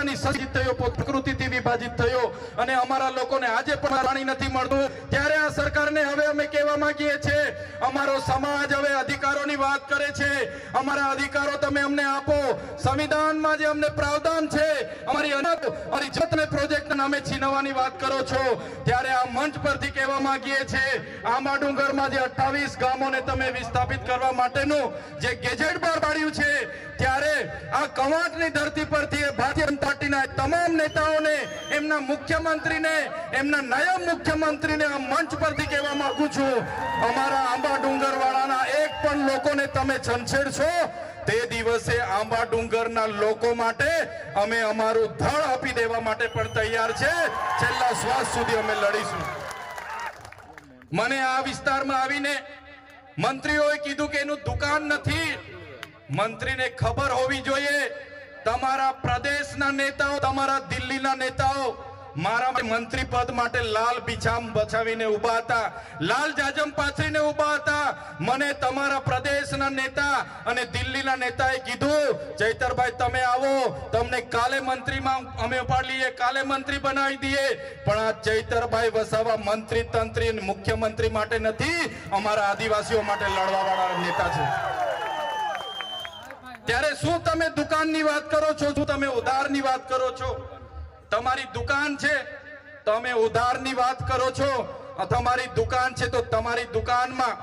પોતાની સજીત થયો, પ્રકૃતિથી વિભાજિત થયો અને અમારા લોકોને આજે પણ પાણી નથી મળતું, ત્યારે આ સરકારને હવે અમે કહેવા માંગીએ છીએ, અમારો સમાજ હવે અધિકારોની વાત કરે છે, અમારા અધિકારો તમે અમને આપો, સંવિધાનમાં જે અમને પ્રાવધાન છે, અમારી જતને પ્રોજેક્ટના નામે છીનવવાની વાત કરો છો, ત્યારે આ મંચ પરથી કહેવા માંગીએ છીએ, આંબા ડુંગરમાં જે 28 ગામોને તમે વિસ્થાપિત કરવા માટેનું જે ગેજેટ બહાર પાડ્યું છે, ત્યારે આ કવાંટની ધરતી પરથી ભારતીય જનતા પાર્ટીના તમામ નેતાઓને, એમના મુખ્યમંત્રીને, એમના નાયબ મુખ્યમંત્રીને આ મંચ પરથી કહેવા માંગુ છું, અમારા આંબા ડુંગર વાળાના એક પણ લોકોને તમે છંછેડશો, તે દિવસે આંબા ડુંગરના લોકો માટે અમે અમારું ધડ આપી દેવા માટે પણ તૈયાર છે, છેલ્લા શ્વાસ સુધી અમે લડીશું. મને આ વિસ્તારમાં આવીને મંત્રીઓએ કીધું કે એનું દુકાન નથી. મંત્રીને ખબર હોવી જોઈએ, તમારા પ્રદેશના નેતાઓ, તમારા દિલ્હીના નેતાઓ મારા મંત્રી પદ માટે લાલ બિછામ બચાવીને ઉભા હતા, લાલ જાજમ પાથરીને ઉભા હતા. મને તમારા પ્રદેશના નેતા અને દિલ્હીના નેતાએ કીધું, ચૈતરભાઈ તમે આવો, તમને કાલે મંત્રીમાં અમે ઉપાડી લઈએ, કાલે મંત્રી બનાવી દઈએ. પણ આ ચૈતરભાઈ વસાવા મંત્રી તંત્રી મુખ્યમંત્રી માટે નથી, અમારા આદિવાસીઓ માટે લડવા વાળા નેતા છે. ત્યારે શું તમે દુકાનની વાત કરો છો? શું તમે ઉધારની વાત કરો છો? તમારી દુકાન છે, તમે ઉધારની વાત કરો છો. તમારી દુકાન છે તો તમારી દુકાનમાં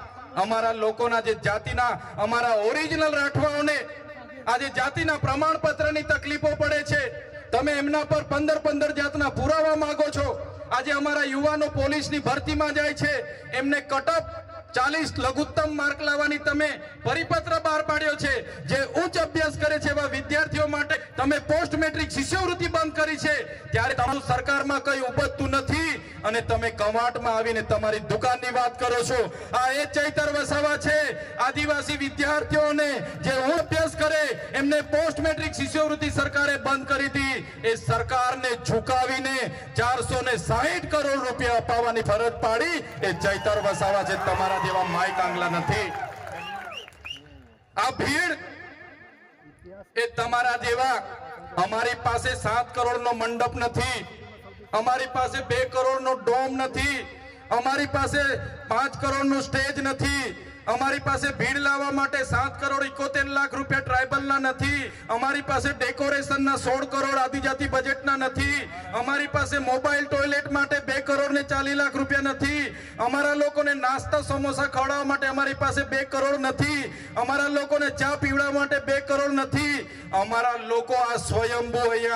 અમારા લોકોના જે જાતિના, અમારા ઓરિજિનલ રાઠવાઓને આજે જાતિના પ્રમાણપત્રની તકલીફો પડે છે, તમે એમના પર 15 જાતના પુરાવા માંગો છો. આજે અમારા યુવાનો પોલીસની ભરતીમાં જાય છે, એમને કટઅપ 40 લઘુત્તમ માર્ક લાવવાની તમે પરિપત્ર બહાર પાડ્યો છે. જે ઉચ્ચ અભ્યાસ કરે છે એવા વિદ્યાર્થીઓ માટે તમે પોસ્ટ મેટ્રિક શિષ્યવૃત્તિ બંધ કરી છે, ત્યારે તમારું સરકારમાં કઈ ઉપજતું નથી અને તમે કવાંટમાં આવીને તમારી દુકાનની વાત કરો છો. આ એ ચૈતર વસાવા છે, આદિવાસી વિદ્યાર્થીઓને જે અભ્યાસ કરે એમને પોસ્ટ મેટ્રિક શિષ્યવૃત્તિ સરકારે બંધ કરી હતી. એ સરકારને ઝુકાવીને 460 કરોડ રૂપિયા અપાવવાની ફરજ પાડી એ ચૈતર વસાવા છે, તમારા જેવા માય કાંગલા નથી. આ ભીડ એ તમારા જેવા, અમારી પાસે 7 કરોડનો મંડપ નથી, અમારી પાસે 2 કરોડનો ડોમ નથી, અમારી પાસે 5 કરોડનું સ્ટેજ નથી, અમારી પાસે ભીડ લાવવા માટે 7 કરોડ 71 લાખ રૂપિયા ટ્રાઇબલના નથી, અમારી પાસે ડેકોરેશનના 16 કરોડ આદિજાતિ બજેટના નથી, અમારી પાસે મોબાઈલ ટોયલેટ માટે 2 કરોડ ને 40 લાખ રૂપિયા નથી, અમારા લોકોને નાસ્તા સમોસા ખવડાવવા માટે અમારી પાસે 2 કરોડ નથી, અમારા લોકોને ચા પીવડાવવા માટે 2 કરોડ નથી. અમારા લોકો આ સ્વયંભૂ અહીંયા